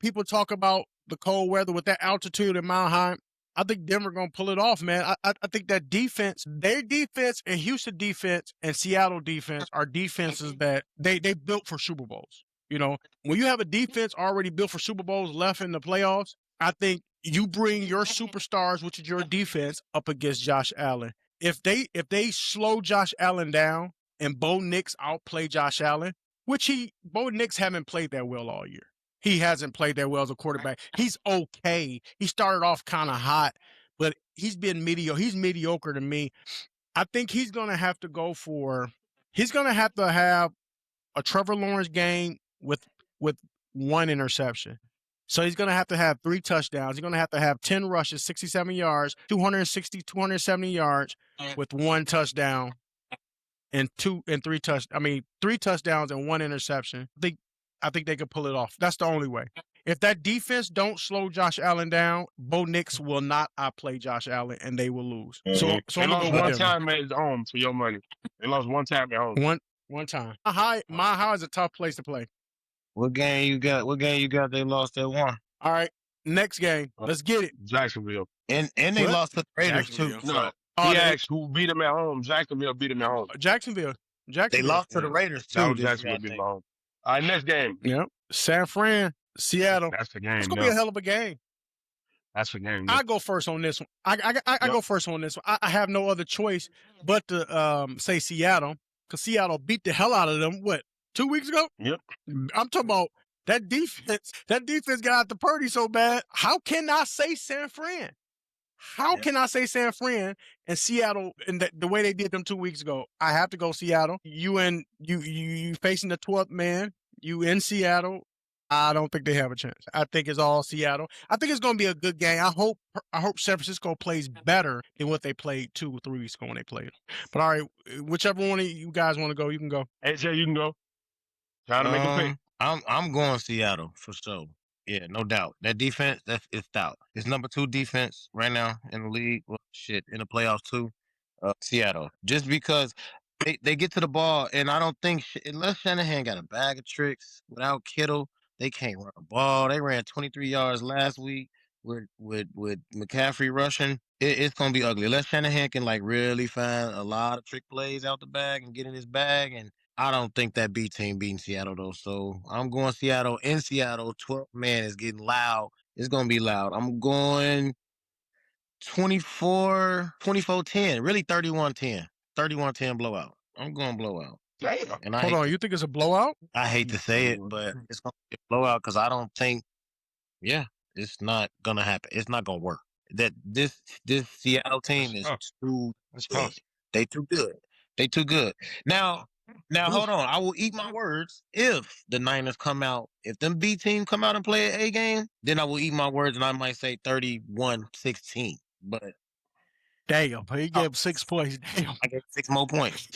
people talk about the cold weather. With that altitude at Mile High, I think Denver gonna pull it off, man. I think that defense, their defense and Houston defense and Seattle defense are defenses that they built for Super Bowls. When you have a defense already built for Super Bowls left in the playoffs, I think you bring your superstars, which is your defense, up against Josh Allen. If they slow Josh Allen down and Bo Nix outplay Josh Allen, which Bo Nix haven't played that well all year. He hasn't played that well as a quarterback. He's okay. He started off kind of hot, but he's been mediocre. He's mediocre to me. I think he's going to have to he's going to have a Trevor Lawrence game with one interception. So he's going to have 3 touchdowns. He's going to have 10 rushes, 67 yards, 270 yards with 1 touchdown and 3 touchdowns and 1 interception. I think they could pull it off. That's the only way. If that defense don't slow Josh Allen down, Bo Nix will not outplay Josh Allen, and they will lose. Mm-hmm. So I'm gonna go one with time at home for your money. They lost one time at home. One time. Mile High is a tough place to play. What game you got? They lost at 1. All right, next game. Let's get it. Jacksonville. And they lost to the Raiders too. No. He asked who beat them at home. Jacksonville beat them at home. Jacksonville. They lost to the Raiders too. Jacksonville beat them at home. All right, next game. Yep. San Fran Seattle. That's the It's game. gonna be a hell of a game. That's the game. I go first on this one. I go first on this one. I have no other choice but to say Seattle, because Seattle beat the hell out of them. What, 2 weeks ago? Yep. I'm talking about that defense. That defense got out the Purdy so bad. How can I say San Fran? How can I say San Fran and Seattle and the way they did them 2 weeks ago? I have to go Seattle. You facing the 12th man. You in Seattle. I don't think they have a chance. I think it's all Seattle. I think it's going to be a good game. I hope San Francisco plays better than what they played 2 or 3 weeks ago when they played. But all right, whichever one of you guys want to go, you can go. AJ, you can go. Trying to make a pick. I'm going Seattle for sure. Yeah, no doubt. That defense, it's stout. It's number 2 defense right now in the league. Well, shit, in the playoffs too. Seattle, just because they get to the ball, and I don't think unless Shanahan got a bag of tricks without Kittle, they can't run the ball. They ran 23 yards last week with McCaffrey rushing. It's gonna be ugly unless Shanahan can like really find a lot of trick plays out the bag and get in his bag. And I don't think that B team beating Seattle though. So I'm going Seattle in Seattle. 12 man is getting loud. It's gonna be loud. I'm going 24-10. Really 31-10. 31-10 blowout. I'm going blowout. Damn. And hold on, you think it's a blowout? I hate to say it, but it's gonna be a blowout because I don't think. Yeah, it's not gonna happen. It's not gonna work. That this Seattle team is too good. They too good. They too good. Now hold on. I will eat my words if the Niners come out. If them B team come out and play an A game, then I will eat my words and I might say 31-16. But damn, he gave 6 points. Damn, I get 6 more points.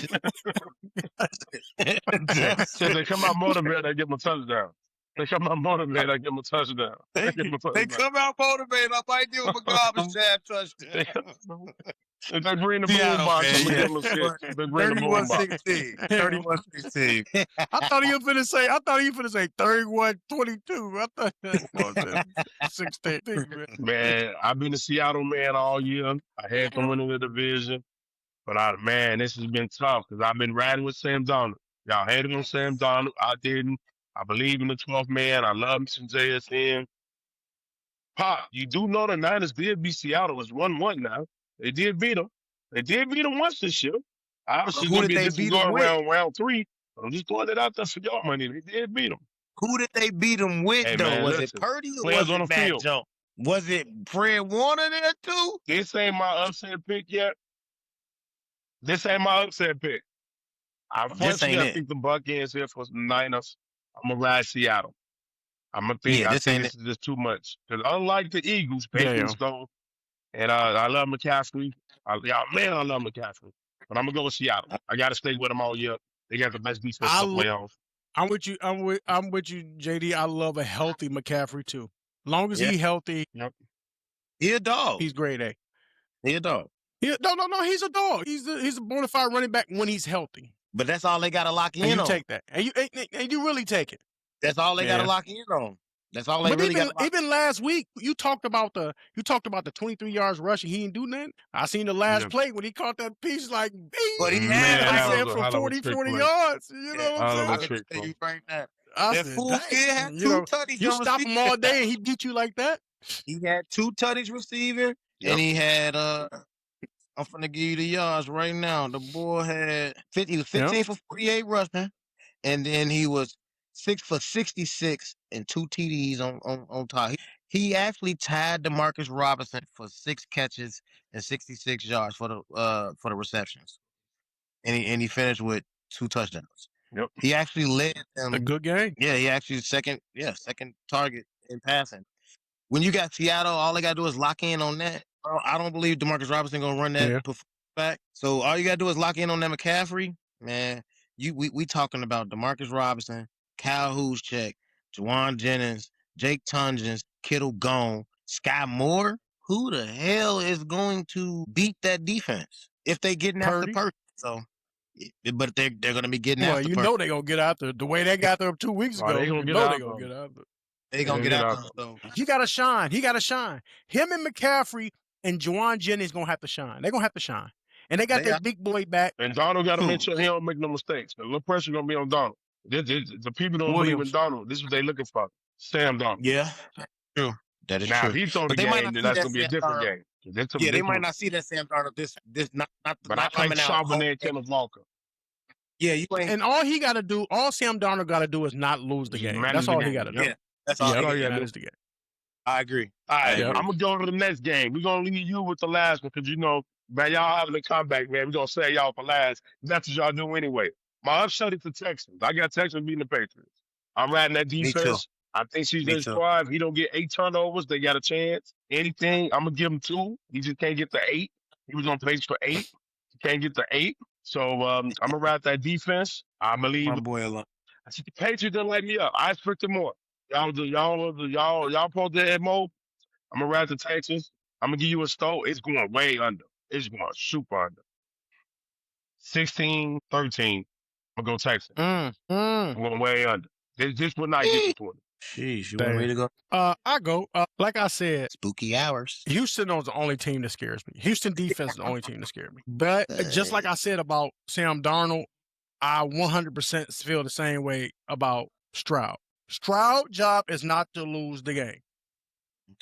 So they come out motivated, I give them a touchdown. They come out motivated, I give them a touchdown. They come out motivated, I might give them a garbage time touchdown. If they bring the boom box, I'm gonna give them a 6. If they bring the boom box. 31-16. I thought you were finna say 31-22. I thought that was 16. Man, I've been a Seattle man all year. I had them winning the division. But man, this has been tough because I've been riding with Sam Darnold. Y'all hated on Sam Darnold. I didn't. I believe in the 12th man. I love me some JSN. Pop, you do know the Niners did beat Seattle. It's 1-1 now. They did beat them. They did beat them once this year. Obviously, Who did they beat them with? round 3. I'm just throwing it out there for y'all money. They did beat them. Who did they beat them with, Hey, though? man, Was listen, it Purdy or players was on it the Mac field. Jones? Was it Fred Warner there, too? This ain't my upset pick yet. Unfortunately, I think the Buccaneers here for the Niners. I'm going to ride Seattle. I think this is just too much. Because unlike the Eagles, Bacon Stone, and I love McCaffrey. I love McCaffrey. But I'm going to go with Seattle. I got to stay with them all year. They got the best defense in the playoffs. I'm with you, JD. I love a healthy McCaffrey, too. Long as he's healthy. Yep. He a dog. He's grade A. He a dog. No, he's a dog. He's a bona fide running back when he's healthy. But that's all they got to lock in and you on. Take that. And you really take it. That's all they got to lock in on. That's all they really got. Even last week, you talked about the 23 yards rushing. He didn't do nothing. I seen the last play when he caught that piece like, but he had for 40 yards. You know what I'm saying? I can tell you right now. That fool still had 2 tutties. You stop him all day and he beat you like that? He had 2 tutties receiving, and he had I'm finna give you the yards right now. The boy had 15 for 48 rushing, and then he was 6 for 66 and 2 TDs on top. He actually tied DeMarcus Robinson for 6 catches and 66 yards for the receptions, and he finished with 2 touchdowns. Yep. He actually led them. A good game. Yeah, he actually second target in passing. When you got Seattle, all they gotta do is lock in on that. I don't believe DeMarcus Robinson gonna run that back. So all you gotta do is lock in on that McCaffrey, man. We talking about DeMarcus Robinson, Kyle Juszczyk, Juwan Jennings, Jake Tunges, Kittle gone, Sky Moore. Who the hell is going to beat that defense if they getting after Purdy? So, but they're gonna be getting after. Well, you know they're gonna get out there the way they got there 2 weeks ago. They're gonna get out there. They gonna get out there. So. He gotta shine. Him and McCaffrey and Juwan Jennings gonna have to shine. They're gonna have to shine. And they got that big boy back. And Donald got to make sure he don't make no mistakes. A little pressure gonna be on Donald. The people don't believe in Donald. This is what they looking for. Sam Darnold. Yeah, true. That is Now, if true. he throw the But they might game, not then see that's that gonna be a Sam different Darnold. game. That's Yeah, they might one. not see that Sam Darnold this But I not like coming out. Charbonnet and Kenneth Walker. Yeah, you ain't. And all he got to do, all Sam Darnold got to do is not lose the Just game. manage That's the all he game. got to do. Yeah, that's all. That's he all he got got to to do. do. I agree. All I right, agree. I'm gonna go to the next game. We're gonna leave you with the last one because man, y'all having a comeback, man. We're gonna say y'all for last. That's what y'all do anyway. My upset is the Texans. I got Texans beating the Patriots. I'm riding that Me too. defense. I think Me CJ too. Squad, if he don't get 8 turnovers, they got a chance. Anything, I'm gonna give him 2. He just can't get the 8. He was on pace for 8. He can't get the 8. So I'm gonna ride that defense. I believe. My boy alone. I see the Patriots didn't light me up. I expected more. Y'all pulled that mo. I'm gonna ride the Texans. I'm gonna give you a stole. It's going way under. It's going super under. 16-13. I'm gonna go Texans. I'm going way under. This will not get to 20. Sheesh, you want me to go? I go. Like I said, Spooky hours. Houston is the only team that scares me. Houston defense is the only team that scares me. But just like I said about Sam Darnold, I 100% feel the same way about Stroud. Stroud's job is not to lose the game.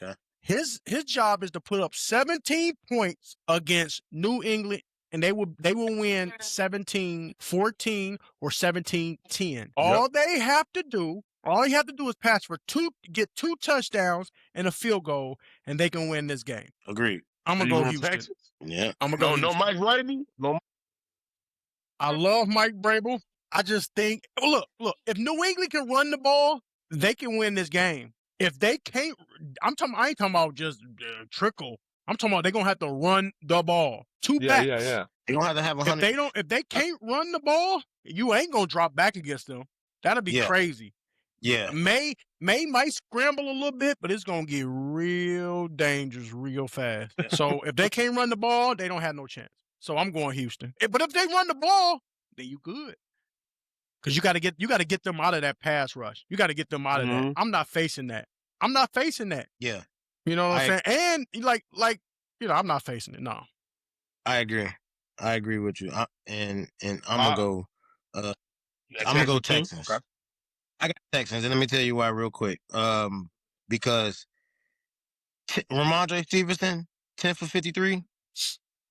Okay. His job is to put up 17 points against New England, and they will win 17-14 or 17-10. All they have to do is pass for get 2 touchdowns and a field goal, and they can win this game. Agreed. I'm gonna You go want Houston. Texans? Yeah. I'm gonna go No Houston. Mike Vrabel? No. I love Mike Vrabel. I just think, look, if New England can run the ball, they can win this game. If they can't, I ain't talking about just trickle. I'm talking about they're gonna have to run the ball. 2 backs. Yeah. They gonna have to have 100. If they can't run the ball, you ain't gonna drop back against them. That'll be crazy. Yeah. May might scramble a little bit, but it's gonna get real dangerous real fast. So if they can't run the ball, they don't have no chance. So I'm going Houston. But if they run the ball, then you good. Because you gotta get them out of that pass rush. You gotta get them out of that. I'm not facing that. Yeah. You know what I'm saying? And like, I'm not facing it. No. I agree with you. And I'm gonna go. I'm gonna go Texans. Okay. I got Texans, and let me tell you why real quick. Because Ramondre Stevenson, 10 for 53,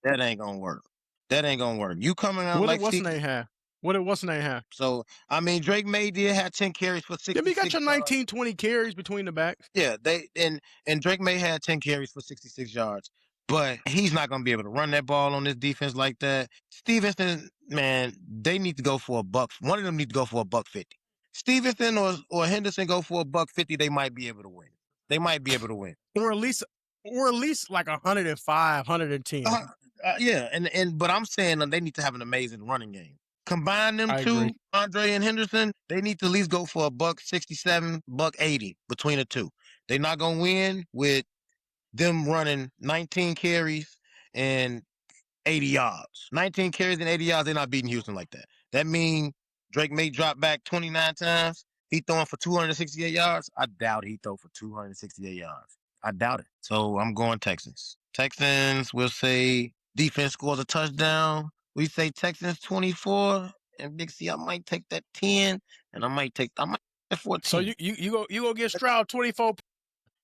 that ain't gonna work. You coming out What like what's name have? What's name have? So I mean, Drake May did have 10 carries for 66. Yeah, we got your 19, 20 carries between the backs. Yeah, and Drake May had 10 carries for 66 yards. But he's not going to be able to run that ball on this defense like that. Stevenson, man, they need to go for a buck. One of them need to go for a $150. Stevenson or Henderson go for a $150. They might be able to win. Or at least like 105, 110. Yeah, but I'm saying they need to have an amazing running game. Combine them I two, agree. Andre and Henderson, they need to at least go for a $167, $180 between the two. They're not going to win with them running 19 carries and 80 yards. 19 carries and 80 yards, they're not beating Houston like that. That means Drake may drop back 29 times. He throwing for 268 yards. I doubt he throw for 268 yards. I doubt it. So I'm going Texans. Texans, we'll say defense scores a touchdown. We say Texans 24. And Big C, I might take that 10. And I might take that 14. So you go get Stroud 24.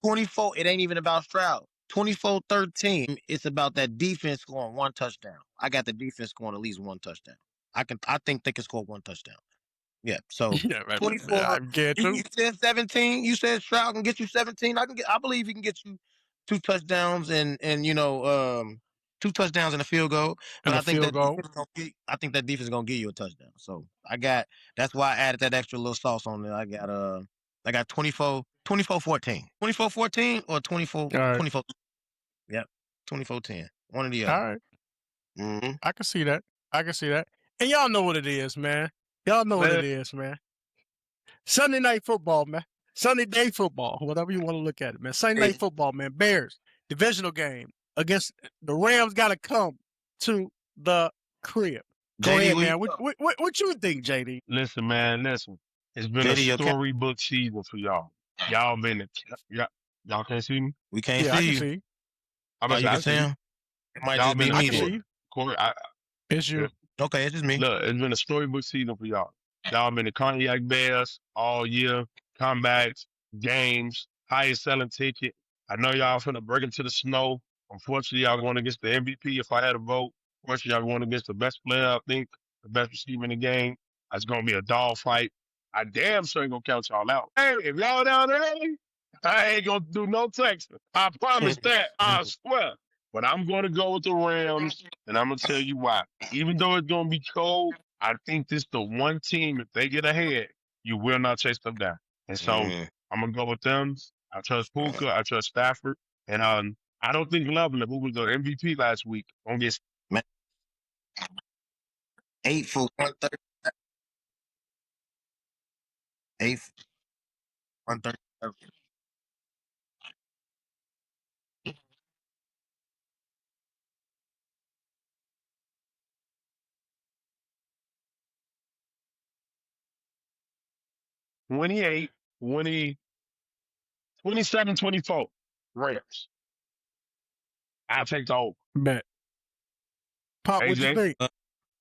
24, it ain't even about Stroud. 24-13, it's about that defense scoring 1 touchdown. I got the defense scoring at least 1 touchdown. I think they can score 1 touchdown. Yeah, so 24. You said 17. You said Stroud can get you 17. I believe he can get you 2 touchdowns and 2 touchdowns and a field goal. But I think that defense is gonna give you a touchdown. So that's why I added that extra little sauce on there. I got 24-14. 24-14 or 24. Right. 24. Yep. 24-10. One or the other. All right. Mm-hmm. I can see that. And y'all know what it is, man. Sunday night football, man. Sunday day football, whatever you want to look at it, man. Sunday night football, man. Bears, divisional game against the Rams got to come to the crib. Go ahead, man. What you think, JD? Listen, man. It's been a storybook season for y'all. Y'all can't see me? We can't see you. See. You can see him? It might just be me. I can see you. Corey, it's you. Okay, it's just me. Look, it's been a storybook season for y'all. Y'all been the Cognac Bears all year, comebacks. games, highest selling ticket. I know y'all finna break into the snow. Unfortunately, y'all going against the MVP. If I had a vote, unfortunately, y'all going against the best player, I think, the best receiver in the game. It's gonna be a dog fight. I damn sure ain't gonna count y'all out. Hey, if y'all down there, I ain't gonna do no texting. I promise that. I swear. But I'm gonna go with the Rams, and I'm gonna tell you why. Even though it's gonna be cold, I think this the one team, if they get ahead, you will not chase them down. And so I'm gonna go with them. I trust Puka. I trust Stafford. And I don't think Loveland, who was the MVP last week, gonna get 8 for 130. 8 for 137. 28, 20, 27, 24 Rams. I'll take the over. Bet. Pop, what you AJ? think?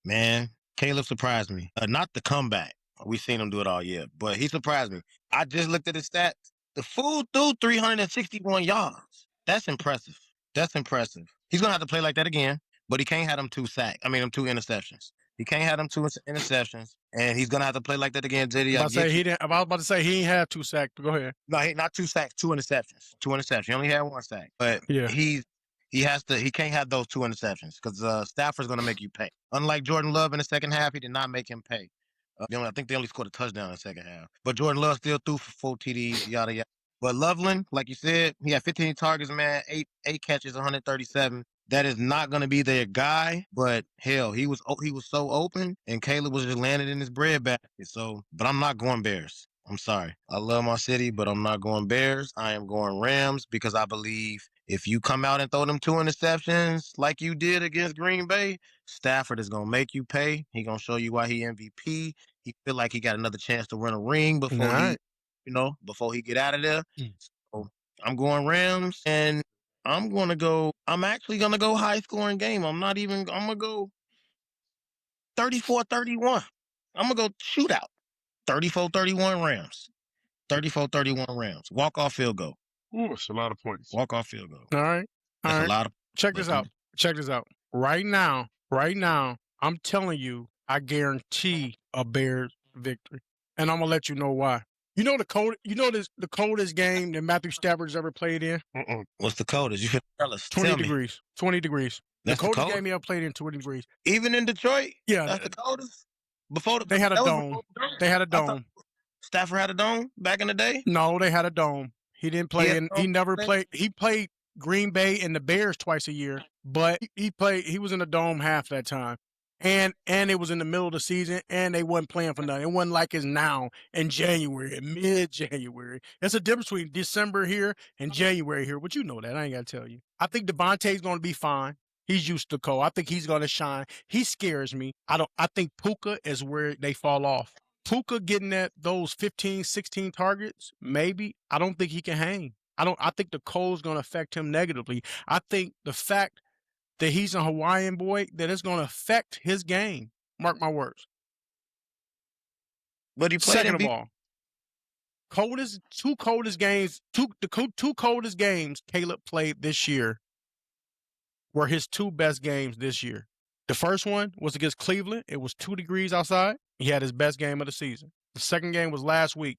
Man, Caleb surprised me. Not the comeback. We've seen him do it all year, but he surprised me. I just looked at his stats. The fool threw 361 yards. That's impressive. That's impressive. He's going to have to play like that again, but he can't have them 2 interceptions. He can't have them 2 interceptions, and he's going to have to play like that again. JD, I was about to say he ain't had 2 sacks, but go ahead. No, not 2 sacks, 2 interceptions. 2 interceptions. He only had 1 sack, but Yeah. he can't have those 2 interceptions because Stafford's going to make you pay. Unlike Jordan Love in the second half, he did not make him pay. I think they only scored a touchdown in the second half. But Jordan Love still threw for 4 TDs, yada, yada. But Loveland, like you said, he had 15 targets, man, 8 catches, 137. That is not going to be their guy, but hell, he was so open, and Caleb was just landing in his breadbasket. So, but I'm not going Bears. I'm sorry. I love my city, but I'm not going Bears. I am going Rams because I believe if you come out and throw them 2 interceptions like you did against Green Bay, Stafford is going to make you pay. He's going to show you why he MVP. He feel like he got another chance to win a ring before before he get out of there. So I'm going Rams, and I'm actually going to go high scoring game. I'm going to go 34-31. I'm going to go shootout. 34-31 Rams. 34-31 Rams. Walk-off field goal. Ooh, it's a lot of points. Walk-off field goal. All right. That's a lot of. Check this out. Check this out. Right now, I'm telling you, I guarantee a Bears victory. And I'm gonna let you know why. You know the coldest game that Matthew Stafford's ever played in? What's the coldest? You should tell us. 20 degrees. 20 degrees. That's the coldest game he ever played in 20 degrees. Even in Detroit? Yeah. That's the coldest? They had a dome. They had a dome. Stafford had a dome back in the day? No, they had a dome. He didn't play he never played. He played Green Bay and the Bears twice a year, but he was in the dome half that time. And it was in the middle of the season, and they wasn't playing for nothing. It wasn't like it's now in January, mid-January. There's a difference between December here and January here, but you know that. I ain't got to tell you. I think Devontae's going to be fine. He's used to cold. I think he's going to shine. He scares me. I think Puka is where they fall off. Puka getting at those 15, 16 targets, maybe. I don't think he can hang. I think the cold's going to affect him negatively. I think the fact that he's a Hawaiian boy, that it's going to affect his game. Mark my words. But he played. Second of all, two coldest games Caleb played this year were his 2 best games this year. The first one was against Cleveland. It was 2 degrees outside. He had his best game of the season. The second game was last week.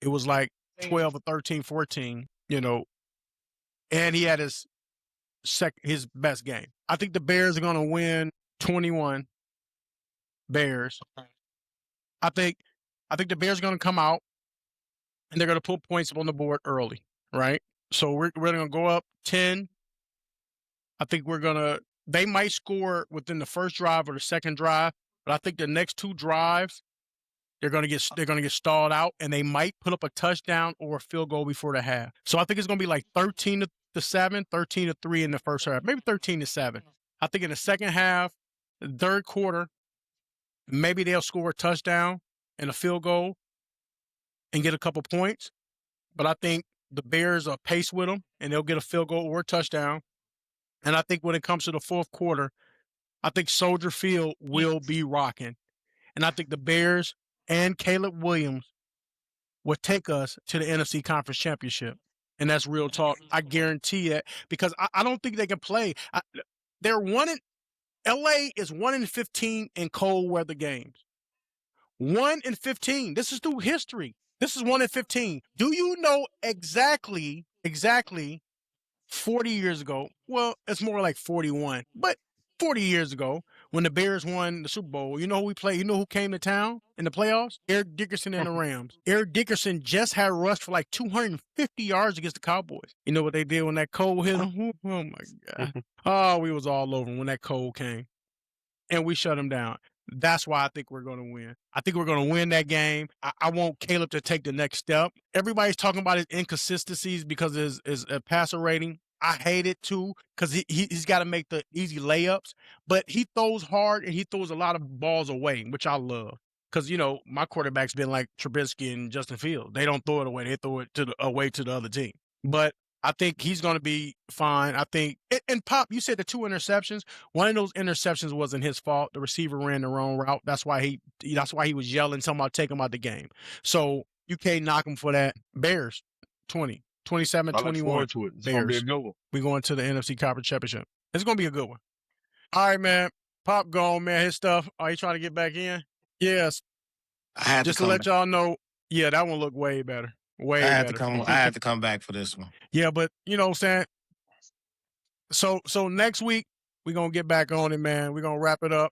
It was like 12 or 13, 14, and he had his best game. I think the Bears are going to win 21. Bears. I think the Bears are going to come out and they're going to put points on the board early, right? So we're going to go up 10. I think they might score within the first drive or the second drive, but I think the next 2 drives they're going to get stalled out, and they might put up a touchdown or a field goal before the half. So I think it's going to be like 13-7, 13-3 in the first half, maybe 13-7. I think in the second half, the third quarter, maybe they'll score a touchdown and a field goal and get a couple points. But I think the Bears are pace with them, and they'll get a field goal or a touchdown. And I think when it comes to the fourth quarter, I think Soldier Field will be rocking. And I think the Bears and Caleb Williams would take us to the NFC Conference Championship. And that's real talk. I guarantee it, because I don't think they can play. LA is 1-15 in cold weather games. 1-15. This is through history. This is 1-15. Do you know exactly 40 years ago? Well, it's more like 41, but 40 years ago, when the Bears won the Super Bowl, you know who we played? You know who came to town in the playoffs? Eric Dickerson and the Rams. Eric Dickerson just had rushed for like 250 yards against the Cowboys. You know what they did when that cold hit them? Oh, my God. Oh, we was all over when that cold came. And we shut them down. That's why I think we're going to win. I think we're going to win that game. I want Caleb to take the next step. Everybody's talking about his inconsistencies because of his passer rating. I hate it too, because he's got to make the easy layups, but he throws hard and he throws a lot of balls away, which I love. Because, you know, my quarterback's been like Trubisky and Justin Fields. They don't throw it away. They throw it away to the other team. But I think he's going to be fine. I think, and Pop, you said the 2 interceptions. One of those interceptions wasn't his fault. The receiver ran the wrong route. That's why he was yelling, talking about taking him out the game. So you can't knock him for that. Bears, 27-21. I look forward to it. It's going to be a good one. We're going to the NFC Conference Championship. It's going to be a good one. All right, man. Pop gone, man. His stuff. Are you trying to get back in? Yes. I had Just to let y'all know, yeah, that one looked way better. I had to come back for this one. Yeah, but you know what I'm saying? So next week, we're going to get back on it, man. We're going to wrap it up.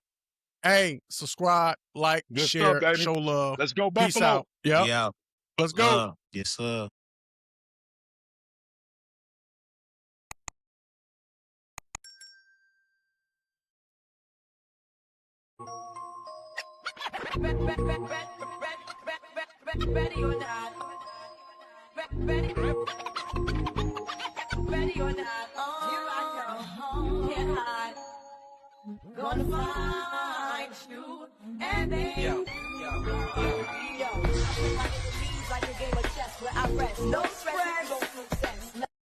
Hey, subscribe, like, Good share, stuff, baby. show love. Let's go, Peace Buffalo. out. Yep. Yeah. Let's go. Yes, sir. Ready or not. Ready or not. Here I come. Can't hide. Gonna find you and then yo. I feel like it leaves like a game of chess where I rest. No stress.